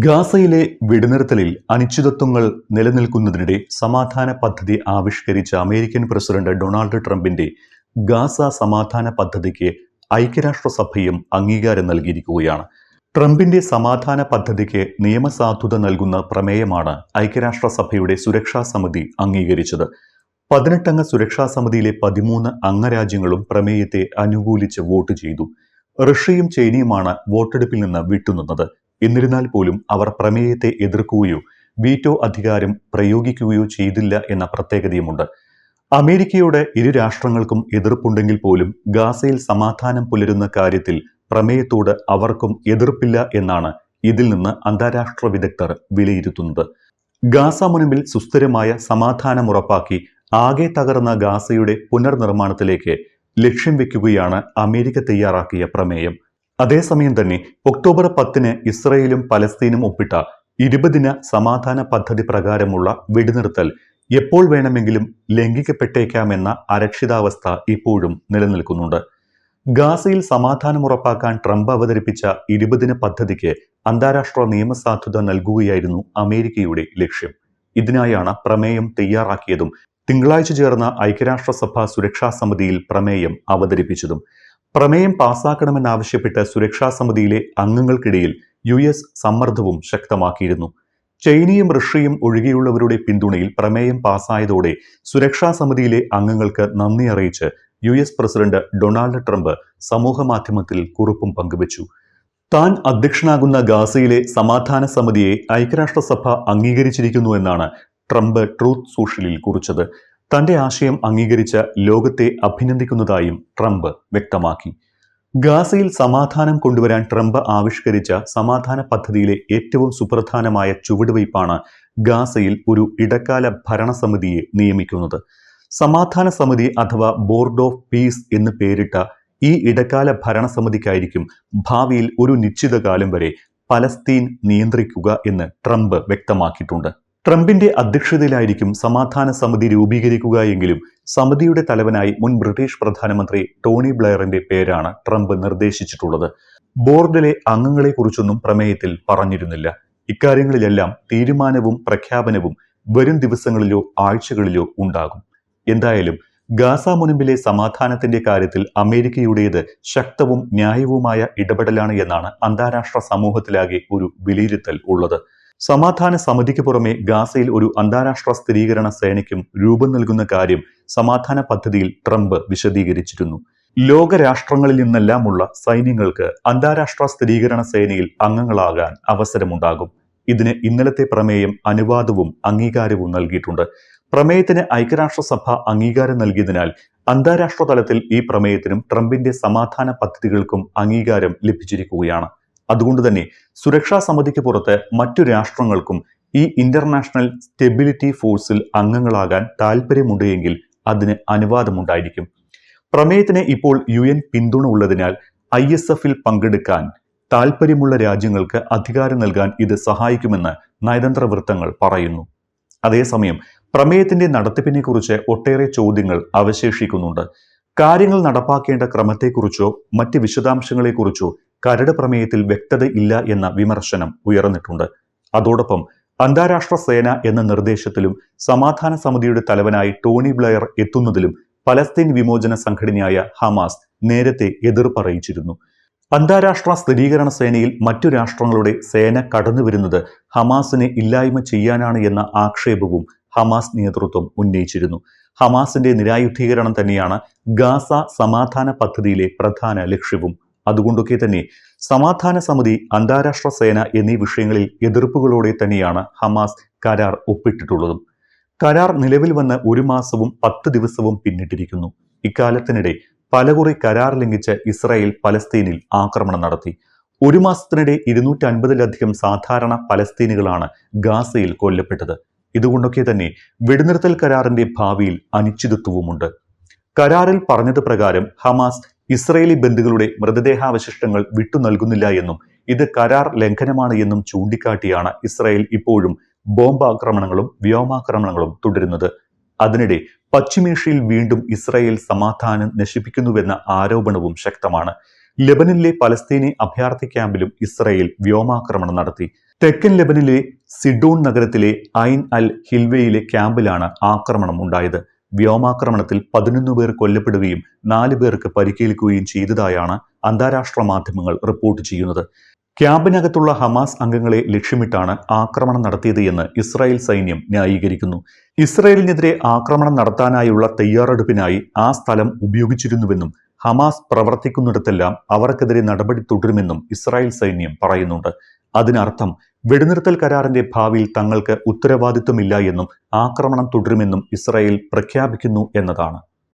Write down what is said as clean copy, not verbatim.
ഗാസയിലെ വെടിനിർത്തലിൽ അനിശ്ചിതത്വങ്ങൾ നിലനിൽക്കുന്നതിനിടെ സമാധാന പദ്ധതി ആവിഷ്കരിച്ച അമേരിക്കൻ പ്രസിഡന്റ് ഡൊണാൾഡ് ട്രംപിന്റെ ഗാസ സമാധാന പദ്ധതിക്ക് ഐക്യരാഷ്ട്രസഭയും അംഗീകാരം നൽകിയിരിക്കുകയാണ്. ട്രംപിന്റെ സമാധാന പദ്ധതിക്ക് നിയമസാധുത നൽകുന്ന പ്രമേയമാണ് ഐക്യരാഷ്ട്രസഭയുടെ സുരക്ഷാ സമിതി അംഗീകരിച്ചത്. 18 അംഗ സുരക്ഷാ സമിതിയിലെ 13 അംഗരാജ്യങ്ങളും പ്രമേയത്തെ അനുകൂലിച്ച് വോട്ട് ചെയ്തു. റഷ്യയും ചൈനയുമാണ് വോട്ടെടുപ്പിൽ നിന്ന് വിട്ടുനിന്നത്. എന്നിരുന്നാൽ പോലും അവർ പ്രമേയത്തെ എതിർക്കുകയോ വീറ്റോ അധികാരം പ്രയോഗിക്കുകയോ ചെയ്തില്ല എന്ന പ്രത്യേകതയുമുണ്ട്. അമേരിക്കയോട് ഇരു രാഷ്ട്രങ്ങൾക്കും എതിർപ്പുണ്ടെങ്കിൽ പോലും ഗാസയിൽ സമാധാനം പുലരുന്ന കാര്യത്തിൽ പ്രമേയത്തോട് അവർക്കും എതിർപ്പില്ല എന്നാണ് ഇതിൽ നിന്ന് അന്താരാഷ്ട്ര വിദഗ്ധർ വിലയിരുത്തുന്നത്. ഗാസ മുനമ്പിൽ സുസ്ഥിരമായ സമാധാനം ഉറപ്പാക്കി ആകെ തകർന്ന ഗാസയുടെ പുനർനിർമ്മാണത്തിലേക്ക് ലക്ഷ്യം വെക്കുകയാണ് അമേരിക്ക തയ്യാറാക്കിയ പ്രമേയം. അതേസമയം തന്നെ ഒക്ടോബർ 10 ഇസ്രയേലും പലസ്തീനും ഒപ്പിട്ട 20 ദിന സമാധാന പദ്ധതി പ്രകാരമുള്ള വെടിനിർത്തൽ എപ്പോൾ വേണമെങ്കിലും ലംഘിക്കപ്പെട്ടേക്കാമെന്ന അരക്ഷിതാവസ്ഥ ഇപ്പോഴും നിലനിൽക്കുന്നുണ്ട്. ഗാസയിൽ സമാധാനം ഉറപ്പാക്കാൻ ട്രംപ് അവതരിപ്പിച്ച 20 ദിന പദ്ധതിക്ക് അന്താരാഷ്ട്ര നിയമസാധുത നൽകുകയായിരുന്നു അമേരിക്കയുടെ ലക്ഷ്യം. ഇതിനായാണ് പ്രമേയം തയ്യാറാക്കിയതും തിങ്കളാഴ്ച ചേർന്ന ഐക്യരാഷ്ട്രസഭ സുരക്ഷാ സമിതിയിൽ പ്രമേയം അവതരിപ്പിച്ചതും. പ്രമേയം പാസാക്കണമെന്നാവശ്യപ്പെട്ട് സുരക്ഷാ സമിതിയിലെ അംഗങ്ങൾക്കിടയിൽ US സമ്മർദ്ദവും ശക്തമാക്കിയിരുന്നു. ചൈനയും റഷ്യയും ഒഴികെയുള്ളവരുടെ പിന്തുണയിൽ പ്രമേയം പാസായതോടെ സുരക്ഷാ സമിതിയിലെ അംഗങ്ങൾക്ക് നന്ദി അറിയിച്ച് US പ്രസിഡന്റ് ഡൊണാൾഡ് ട്രംപ് സമൂഹമാധ്യമത്തിൽ കുറിപ്പും പങ്കുവച്ചു. താൻ അധ്യക്ഷനാകുന്ന ഗാസയിലെ സമാധാന സമിതിയെ ഐക്യരാഷ്ട്രസഭ അംഗീകരിച്ചിരിക്കുന്നുവെന്നാണ് ട്രംപ് ട്രൂത്ത് സോഷ്യലിൽ കുറിച്ചത്. തന്റെ ആശയം അംഗീകരിച്ച ലോകത്തെ അഭിനന്ദിക്കുന്നതായും ട്രംപ് വ്യക്തമാക്കി. ഗാസയിൽ സമാധാനം കൊണ്ടുവരാൻ ട്രംപ് ആവിഷ്കരിച്ച സമാധാന പദ്ധതിയിലെ ഏറ്റവും സുപ്രധാനമായ ചുവടുവയ്പ്പാണ് ഗാസയിൽ ഒരു ഇടക്കാല ഭരണസമിതിയെ നിയമിക്കുന്നത്. സമാധാന സമിതി അഥവാ ബോർഡ് ഓഫ് പീസ് എന്ന് പേരിട്ട ഈ ഇടക്കാല ഭരണസമിതിക്കായിരിക്കും ഭാവിയിൽ ഒരു നിശ്ചിത കാലം വരെ പലസ്തീൻ നിയന്ത്രിക്കുക എന്ന് ട്രംപ് വ്യക്തമാക്കിയിട്ടുണ്ട്. ട്രംപിന്റെ അധ്യക്ഷതയിലായിരിക്കും സമാധാന സമിതി രൂപീകരിക്കുക എങ്കിലും സമിതിയുടെ തലവനായി മുൻ ബ്രിട്ടീഷ് പ്രധാനമന്ത്രി ടോണി ബ്ലെയറിന്റെ പേരാണ് ട്രംപ് നിർദ്ദേശിച്ചിട്ടുള്ളത്. ബോർഡിലെ അംഗങ്ങളെക്കുറിച്ചൊന്നും പ്രമേയത്തിൽ പറഞ്ഞിരുന്നില്ല. ഇക്കാര്യങ്ങളിലെല്ലാം തീരുമാനവും പ്രഖ്യാപനവും വരും ദിവസങ്ങളിലോ ആഴ്ചകളിലോ ഉണ്ടാകും. എന്തായാലും ഗാസ മുനമ്പിലെ സമാധാനത്തിന്റെ കാര്യത്തിൽ അമേരിക്കയുടേത് ശക്തവും ന്യായവുമായ ഇടപെടലാണ് എന്നാണ് അന്താരാഷ്ട്ര സമൂഹത്തിലാകെ ഒരു വിലയിരുത്തൽ ഉള്ളത്. സമാധാന സമിതിക്ക് പുറമെ ഗാസയിൽ ഒരു അന്താരാഷ്ട്ര സ്ഥിരീകരണ സേനയ്ക്കും രൂപം നൽകുന്ന കാര്യം സമാധാന പദ്ധതിയിൽ ട്രംപ് വിശദീകരിച്ചിരുന്നു. ലോകരാഷ്ട്രങ്ങളിൽ നിന്നെല്ലാമുള്ള സൈന്യങ്ങൾക്ക് അന്താരാഷ്ട്ര സ്ഥിരീകരണ സേനയിൽ അംഗങ്ങളാകാൻ അവസരമുണ്ടാകും. ഇതിന് ഇന്നലത്തെ പ്രമേയം അനുവാദവും അംഗീകാരവും നൽകിയിട്ടുണ്ട്. പ്രമേയത്തിന് ഐക്യരാഷ്ട്രസഭ അംഗീകാരം നൽകിയതിനാൽ അന്താരാഷ്ട്ര തലത്തിൽ ഈ പ്രമേയത്തിനും ട്രംപിന്റെ സമാധാന പദ്ധതികൾക്കും അംഗീകാരം ലഭിച്ചിരിക്കുകയാണ്. അതുകൊണ്ട് തന്നെ സുരക്ഷാ സമിതിക്ക് പുറത്ത് മറ്റു രാഷ്ട്രങ്ങൾക്കും ഈ ഇന്റർനാഷണൽ സ്റ്റെബിലിറ്റി ഫോഴ്സിൽ അംഗങ്ങളാകാൻ താൽപ്പര്യമുണ്ട് എങ്കിൽ അതിന് അനുവാദമുണ്ടായിരിക്കും. പ്രമേയത്തിന് ഇപ്പോൾ UN പിന്തുണ ഉള്ളതിനാൽ ISF-ൽ പങ്കെടുക്കാൻ താൽപ്പര്യമുള്ള രാജ്യങ്ങൾക്ക് അധികാരം നൽകാൻ ഇത് സഹായിക്കുമെന്ന് നയതന്ത്ര വൃത്തങ്ങൾ പറയുന്നു. അതേസമയം പ്രമേയത്തിന്റെ നടത്തിപ്പിനെ കുറിച്ച് ഒട്ടേറെ ചോദ്യങ്ങൾ അവശേഷിക്കുന്നുണ്ട്. കാര്യങ്ങൾ നടപ്പാക്കേണ്ട ക്രമത്തെക്കുറിച്ചോ മറ്റ് വിശദാംശങ്ങളെക്കുറിച്ചോ കരട് പ്രമേയത്തിൽ വ്യക്തത ഇല്ല എന്ന വിമർശനം ഉയർന്നിട്ടുണ്ട്. അതോടൊപ്പം അന്താരാഷ്ട്ര സേന എന്ന നിർദ്ദേശത്തിലും സമാധാന സമിതിയുടെ തലവനായി ടോണി ബ്ലെയർ എത്തുന്നതിലും പലസ്തീൻ വിമോചന സംഘടനയായ ഹമാസ് നേരത്തെ എതിർപ്പറിയിച്ചിരുന്നു. അന്താരാഷ്ട്ര സ്ഥിരീകരണ സേനയിൽ മറ്റു രാഷ്ട്രങ്ങളുടെ സേന കടന്നുവരുന്നത് ഹമാസിനെ ഇല്ലായ്മ ചെയ്യാനാണ് എന്ന ആക്ഷേപവും ഹമാസ് നേതൃത്വം ഉന്നയിച്ചിരുന്നു. ഹമാസിന്റെ നിരായുധീകരണം തന്നെയാണ് ഗാസ സമാധാന പദ്ധതിയിലെ പ്രധാന ലക്ഷ്യവും. അതുകൊണ്ടൊക്കെ തന്നെ സമാധാന സമിതി, അന്താരാഷ്ട്ര സേന എന്നീ വിഷയങ്ങളിൽ എതിർപ്പുകളോടെ തന്നെയാണ് ഹമാസ് കരാർ ഒപ്പിട്ടിട്ടുള്ളതും. കരാർ നിലവിൽ വന്ന് 1 മാസവും 10 ദിവസവും പിന്നിട്ടിരിക്കുന്നു. ഇക്കാലത്തിനിടെ പലകുറി കരാർ ലംഘിച്ച് ഇസ്രായേൽ പലസ്തീനിൽ ആക്രമണം നടത്തി. 1 മാസത്തിനിടെ 250-ലധികം സാധാരണ പലസ്തീനികളാണ് ഗാസയിൽ കൊല്ലപ്പെട്ടത്. ഇതുകൊണ്ടൊക്കെ തന്നെ വെടിനിർത്തൽ കരാറിന്റെ ഭാവിയിൽ അനിശ്ചിതത്വവുമുണ്ട്. കരാറിൽ പറഞ്ഞത് പ്രകാരം ഹമാസ് ഇസ്രയേലി ബന്ധുക്കളുടെ മൃതദേഹാവശിഷ്ടങ്ങൾ വിട്ടു നൽകുന്നില്ല എന്നും ഇത് കരാർ ലംഘനമാണ് എന്നും ചൂണ്ടിക്കാട്ടിയാണ് ഇസ്രായേൽ ഇപ്പോഴും ബോംബാക്രമണങ്ങളും വ്യോമാക്രമണങ്ങളും തുടരുന്നത്. അതിനിടെ പശ്ചിമേഷ്യയിൽ വീണ്ടും ഇസ്രായേൽ സമാധാനം നശിപ്പിക്കുന്നുവെന്ന ആരോപണവും ശക്തമാണ്. ലെബനനിലെ പലസ്തീനി അഭയാർത്ഥി ക്യാമ്പിലും ഇസ്രായേൽ വ്യോമാക്രമണം നടത്തി. തെക്കൻ ലെബനിലെ സിഡോൺ നഗരത്തിലെ ഐൻ അൽ ഹിൽവയിലെ ക്യാമ്പിലാണ് ആക്രമണം ഉണ്ടായത്. വ്യോമാക്രമണത്തിൽ 11 പേർ കൊല്ലപ്പെടുകയും 4 പേർക്ക് പരിക്കേൽക്കുകയും ചെയ്തതായാണ് അന്താരാഷ്ട്ര മാധ്യമങ്ങൾ റിപ്പോർട്ട് ചെയ്യുന്നത്. ക്യാമ്പിനകത്തുള്ള ഹമാസ് അംഗങ്ങളെ ലക്ഷ്യമിട്ടാണ് ആക്രമണം നടത്തിയത് എന്ന് ഇസ്രായേൽ സൈന്യം ന്യായീകരിക്കുന്നു. ഇസ്രായേലിനെതിരെ ആക്രമണം നടത്താനായുള്ള തയ്യാറെടുപ്പിനായി ആ സ്ഥലം ഉപയോഗിച്ചിരുന്നുവെന്നും ഹമാസ് പ്രവർത്തിക്കുന്നിടത്തെല്ലാം അവർക്കെതിരെ നടപടി തുടരുമെന്നും ഇസ്രായേൽ സൈന്യം പറയുന്നുണ്ട്. അതിനർത്ഥം വെടിനിർത്തൽ കരാറിന്റെ ഭാവിയിൽ തങ്ങൾക്ക് ഉത്തരവാദിത്വമില്ല എന്നും ആക്രമണം തുടരുമെന്നും ഇസ്രായേൽ പ്രഖ്യാപിക്കുന്നു എന്നതാണ്.